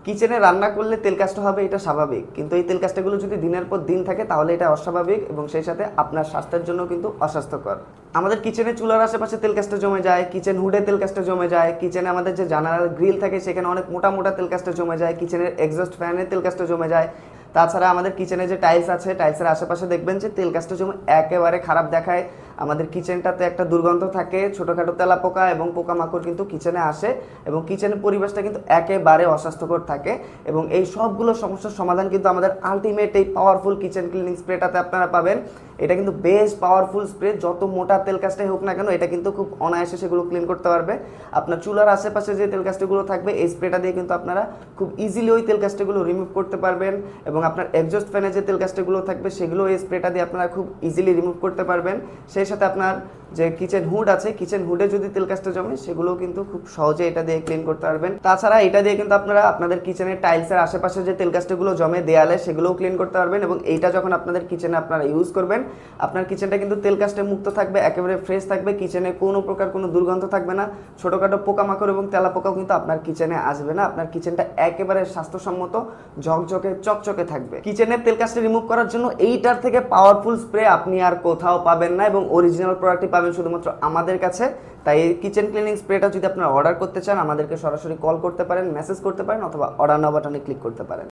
কিচেনে রান্না করলে তেল কাজটা হবে, এটা স্বাভাবিক, কিন্তু এই তেল কাজটাগুলো যদি দিনের পর দিন থাকে তাহলে এটা অস্বাভাবিক এবং সেই সাথে আপনার স্বাস্থ্যের জন্য কিন্তু অস্বাস্থ্যকর। আমাদের কিচেনে চুলার আশেপাশে তেল কাজটা জমে যায়, কিচেন হুডে তেল কাজটা জমে যায়, কিচেনে আমাদের যে জানালার গ্রিল থাকে সেখানে অনেক মোটা মোটা তেল কাজটা জমে যায়, কিচেনের এক্সস্ট ফ্যানের তেল কাজটা জমে যায়। তাছাড়া আমাদের কিচেনে যে টাইলস আছে, টাইলসের আশেপাশে দেখবেন যে তেল কাজটা জমে একেবারে খারাপ দেখায়। আমাদের কিচেনটাতে একটা দুর্গন্ধ থাকে, ছোটোখাটো তেলাপোকা এবং পোকামাকড় কিন্তু কিচেনে আসে এবং কিচেনের পরিবেশটা কিন্তু একেবারে অস্বাস্থ্যকর থাকে। এবং এই সবগুলো সমস্যার সমাধান কিন্তু আমাদের আলটিমেট এই পাওয়ারফুল কিচেন ক্লিনিং স্প্রেটাতে আপনারা পাবেন। এটা কিন্তু বেশ পাওয়ারফুল স্প্রে, যত মোটা তেল কাজটাই হোক না কেন এটা কিন্তু খুব অনায়াসে সেগুলো ক্লিন করতে পারবে। আপনার চুলার আশেপাশে যে তেল কাজটাগুলো থাকবে এই স্প্রেটা দিয়ে কিন্তু আপনারা খুব ইজিলি ওই তেল কাজটাগুলো রিমুভ করতে পারবেন এবং আপনার এক্সজস্ট ফ্যানে যে তেল কাজটাগুলো থাকবে সেগুলো এই স্প্রেটা দিয়ে আপনারা খুব ইজিলি রিমুভ করতে পারবেন। সেই সাথে আপনার যে কিচেন হুড আছে, কিচেন হুডে যদি তেল কাজটা জমে সেগুলো কিন্তু খুব সহজে এটা দিয়ে ক্লিন করতে পারবেন। তাছাড়া এটা দিয়ে কিন্তু আপনারা আপনাদের কিচেনের টাইলসের আশেপাশে যে তেল কাজটাগুলো জমে দেয়ালে সেগুলোও ক্লিন করতে পারবেন এবং এইটা যখন আপনাদের কিচেনে আপনারা ইউজ করবেন আপনার কিচেনটা কিন্তু তেল কাজটা মুক্ত থাকবে, একেবারে ফ্রেশ থাকবে, কিচেনে কোনো প্রকার কোনো দুর্গন্ধ থাকবে না, ছোটোখাটো পোকামাকড় এবং তেলাপোকাও কিন্তু আপনার কিচেনে আসবে না। আপনার কিচেনটা একেবারে স্বাস্থ্যসম্মত ঝকঝকে চকচকে থাকবে। কিচেনের তেল কাজটা রিমুভ করার জন্য এইটার থেকে পাওয়ারফুল স্প্রে আপনি আর কোথাও পাবেন না এবং অরিজিনাল প্রোডাক্টই পাবেন শুধুমাত্র আমাদের কাছে। তাই এই কিচেন ক্লিনিং স্প্রেটা যদি আপনারা অর্ডার করতে চান আমাদেরকে সরাসরি কল করতে পারেন, মেসেজ করতে পারেন অথবা অর্ডার নাও বাটনে ক্লিক করতে পারেন।